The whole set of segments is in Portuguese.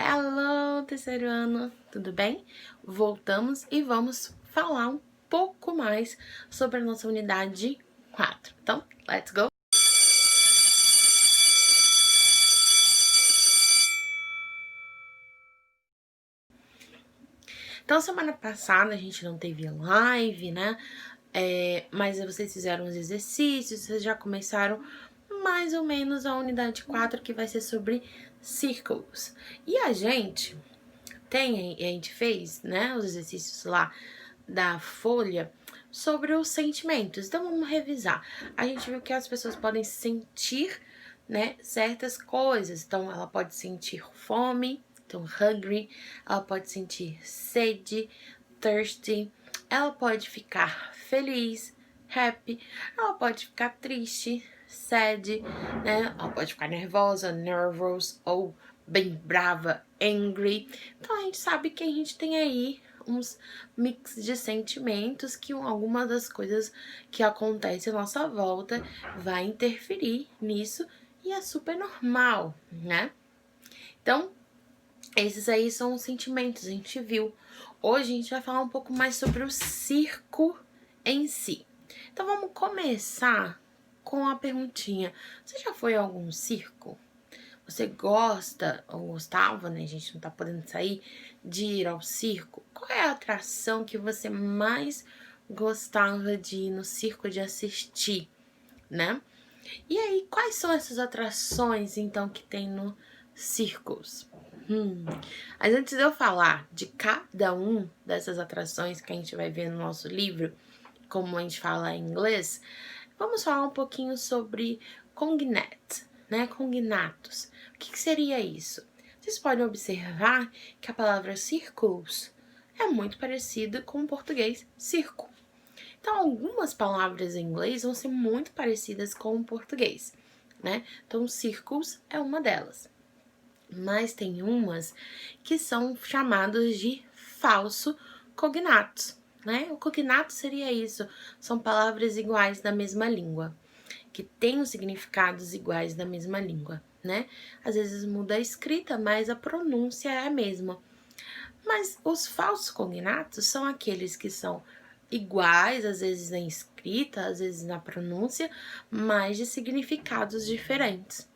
Hello, terceiro ano, tudo bem? Voltamos e vamos falar um pouco mais sobre a nossa unidade 4. Então, let's go! Então, semana passada a gente não teve live, né? Mas vocês fizeram os exercícios, vocês já começaram mais ou menos a unidade 4, que vai ser sobre círculos. E a gente fez, né, os exercícios lá da folha sobre os sentimentos. Então vamos revisar. A gente viu que as pessoas podem sentir, né, certas coisas. Então ela pode sentir fome, então hungry, ela pode sentir sede, thirsty, ela pode ficar feliz, happy, ela pode ficar triste, sad, né? Ela pode ficar nervosa, nervous, ou bem brava, angry. Então a gente sabe que a gente tem aí uns mix de sentimentos que alguma das coisas que acontecem à nossa volta vai interferir nisso e é super normal, né? Então, esses aí são os sentimentos, a gente viu. Hoje a gente vai falar um pouco mais sobre o circo em si. Então vamos começar com a perguntinha. Você já foi a algum circo? Você gosta ou gostava, né? A gente não tá podendo sair, de ir ao circo. Qual é a atração que você mais gostava de ir no circo, de assistir, né? E aí, quais são essas atrações, então, que tem no circos? Mas antes de eu falar de cada um dessas atrações que a gente vai ver no nosso livro, como a gente fala em inglês, vamos falar um pouquinho sobre cognates, né? Cognatos. O que seria isso? Vocês podem observar que a palavra circles é muito parecida com o português circo. Então, algumas palavras em inglês vão ser muito parecidas com o português, né? Então, circles é uma delas. Mas tem umas que são chamadas de falso cognatos, né? O cognato seria isso, são palavras iguais da mesma língua, que têm os significados iguais da mesma língua, né? Às vezes muda a escrita, mas a pronúncia é a mesma. Mas os falsos cognatos são aqueles que são iguais, às vezes na escrita, às vezes na pronúncia, mas de significados diferentes.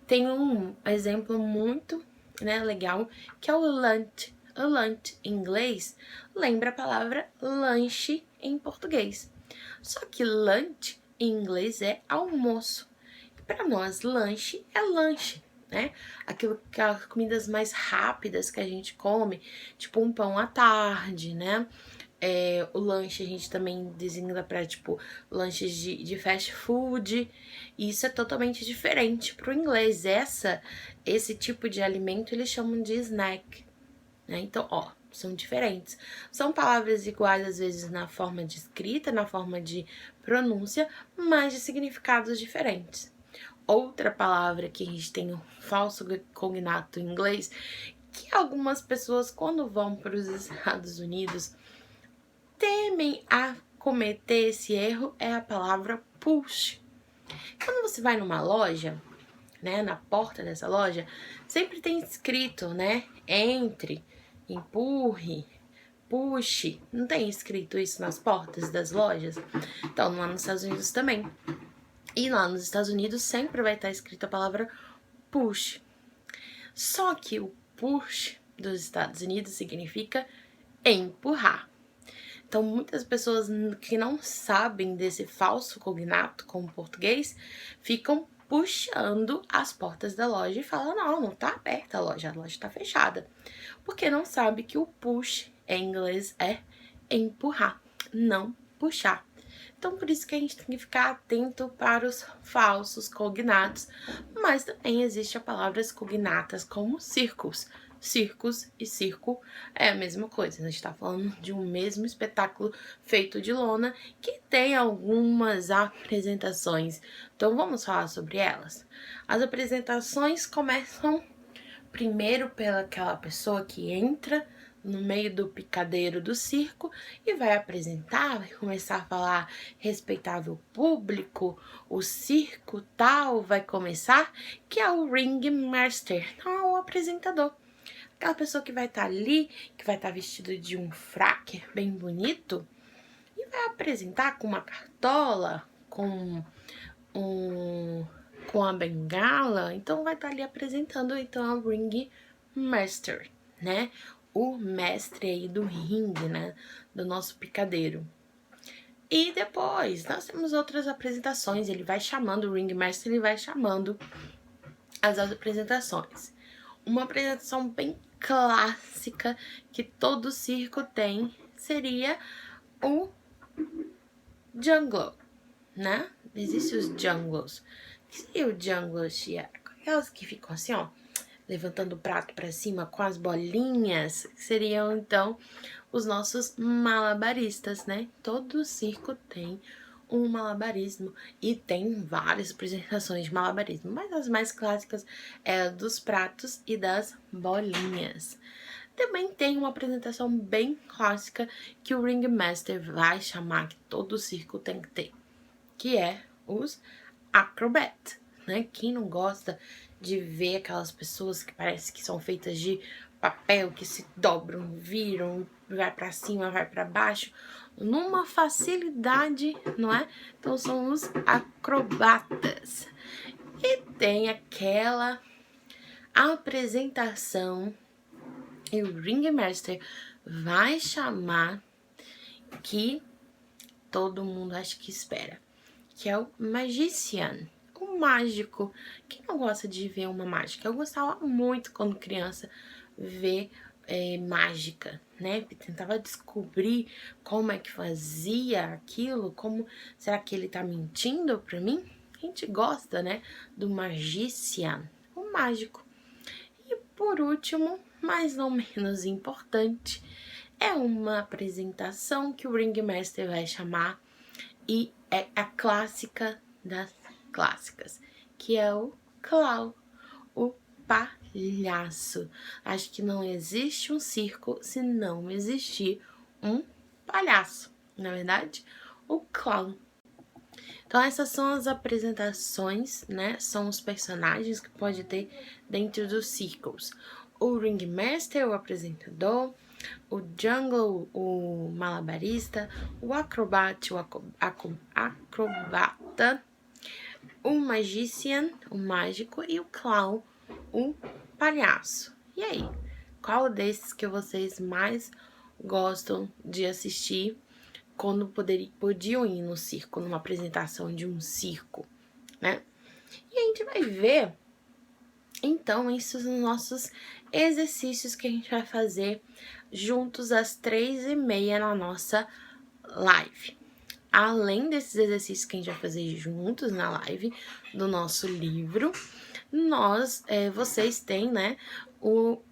Tem um exemplo muito, né, legal, que é o lunch. O lunch em inglês lembra a palavra lanche em português. Só que lunch em inglês é almoço. Para nós, lanche é lanche, né? Aquelas comidas mais rápidas que a gente come, tipo um pão à tarde, né? O lanche a gente também designa para, tipo, lanches de fast food. E isso é totalmente diferente pro inglês. Esse tipo de alimento eles chamam de snack, né? Então, ó, são diferentes. São palavras iguais, às vezes, na forma de escrita, na forma de pronúncia, mas de significados diferentes. Outra palavra que a gente tem o falso cognato em inglês, que algumas pessoas, quando vão para os Estados Unidos, temem a cometer esse erro, é a palavra push. Quando você vai numa loja, né, na porta dessa loja, sempre tem escrito, né, entre, empurre, push. Não tem escrito isso nas portas das lojas? Então, lá nos Estados Unidos também. E lá nos Estados Unidos sempre vai estar escrito a palavra push. Só que o push dos Estados Unidos significa empurrar. Então, muitas pessoas que não sabem desse falso cognato com o português ficam puxando as portas da loja e falam: não tá aberta a loja tá fechada. Porque não sabe que o push em inglês é empurrar, não puxar. Então, por isso que a gente tem que ficar atento para os falsos cognatos, mas também existe a palavras cognatas como círculos. Circos e circo é a mesma coisa, a gente tá falando de um mesmo espetáculo feito de lona que tem algumas apresentações. Então, vamos falar sobre elas? As apresentações começam primeiro pelaquela pessoa que entra no meio do picadeiro do circo e vai apresentar, vai começar a falar: respeitável público, o circo tal vai começar, que é o ringmaster, então é o apresentador. aquela pessoa que vai estar ali, que vai estar vestido de um fraque bem bonito e vai apresentar com uma cartola, com a bengala, então vai estar ali apresentando então o Ring Master, né? O mestre aí do ringue, né? Do nosso picadeiro. E depois, nós temos outras apresentações, ele vai chamando, o Ring Master, ele vai chamando as apresentações. Uma apresentação bem clássica que todo circo tem seria o Jungle, né? Existem os Jungles. O que seria o Jungle, Chia? Aquelas que ficam assim, ó, levantando o prato para cima com as bolinhas, seriam então os nossos malabaristas, né? Todo circo tem um malabarismo e tem várias apresentações de malabarismo, mas as mais clássicas é a dos pratos e das bolinhas. Também tem uma apresentação bem clássica que o Ringmaster vai chamar, que todo circo tem que ter, que é os acrobat, né? Quem não gosta de ver aquelas pessoas que parece que são feitas de papel, que se dobram, viram, vai para cima, vai para baixo, numa facilidade, não é? Então são os acrobatas. E tem aquela apresentação e o Ringmaster vai chamar que todo mundo acha que espera, que é o Magician, o mágico. Quem não gosta de ver uma mágica? Eu gostava muito quando criança ver mágica, né? Tentava descobrir como é que fazia aquilo, como será que ele tá mentindo pra mim? A gente gosta, né, do Magician, o mágico. E por último, mas não menos importante, é uma apresentação que o Ringmaster vai chamar e é a clássica das clássicas, que é o clown, o palhaço. Acho que não existe um circo se não existir um palhaço, na verdade, o clown. Então essas são as apresentações, né? São os personagens que pode ter dentro dos circos. O Ringmaster, o apresentador, o Jungle, o malabarista, o acrobata, o Magician, o mágico, e o clown, o palhaço. E aí, qual desses que vocês mais gostam de assistir quando podiam ir no circo, numa apresentação de um circo, né? E a gente vai ver, então, esses são os nossos exercícios que a gente vai fazer juntos às 3h30 na nossa live. Além desses exercícios que a gente vai fazer juntos na live do nosso livro, vocês têm, né,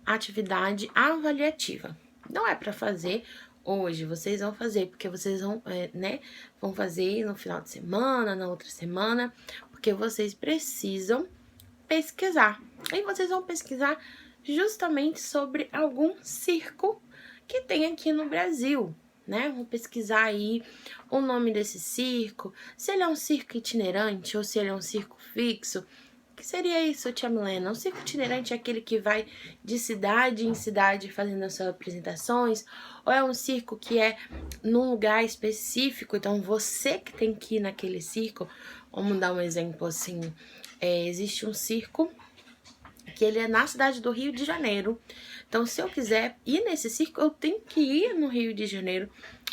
atividade avaliativa. Não é para fazer hoje, vocês vão fazer, porque vocês vão, vão fazer no final de semana, na outra semana, porque vocês precisam pesquisar. E vocês vão pesquisar justamente sobre algum circo que tem aqui no Brasil, né? Vou pesquisar aí o nome desse circo, se ele é um circo itinerante ou se ele é um circo fixo. O que seria isso, tia Milena? Um circo itinerante é aquele que vai de cidade em cidade fazendo as suas apresentações? Ou é um circo que é num lugar específico, então você que tem que ir naquele circo? Vamos dar um exemplo assim, existe um circo que ele é na cidade do Rio de Janeiro. Então, se eu quiser ir nesse circo, eu tenho que ir no Rio de Janeiro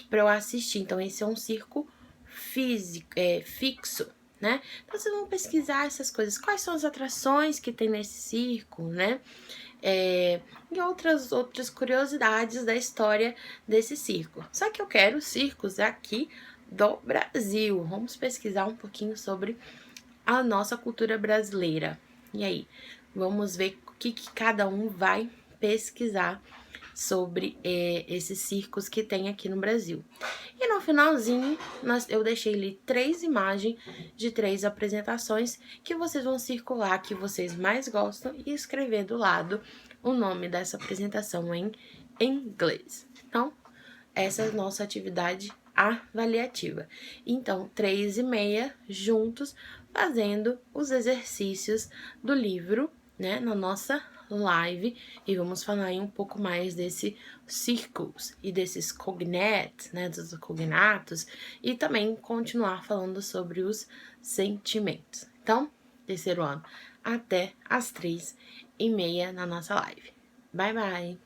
para eu assistir. Então, esse é um circo fixo, né? Então, vocês vão pesquisar essas coisas. Quais são as atrações que tem nesse circo, né? E outras curiosidades da história desse circo. Só que eu quero circos aqui do Brasil. Vamos pesquisar um pouquinho sobre a nossa cultura brasileira. E aí, vamos ver o que cada um vai pesquisar sobre esses circos que tem aqui no Brasil. E no finalzinho, eu deixei ali 3 imagens de 3 apresentações que vocês vão circular, que vocês mais gostam, e escrever do lado o nome dessa apresentação em inglês. Então, essa é a nossa atividade avaliativa. Então, 3h30 juntos, fazendo os exercícios do livro, né, na nossa live e vamos falar aí um pouco mais desses círculos e desses cognates, né, dos cognatos, e também continuar falando sobre os sentimentos. Então, terceiro ano, até às 3h30 na nossa live. Bye, bye!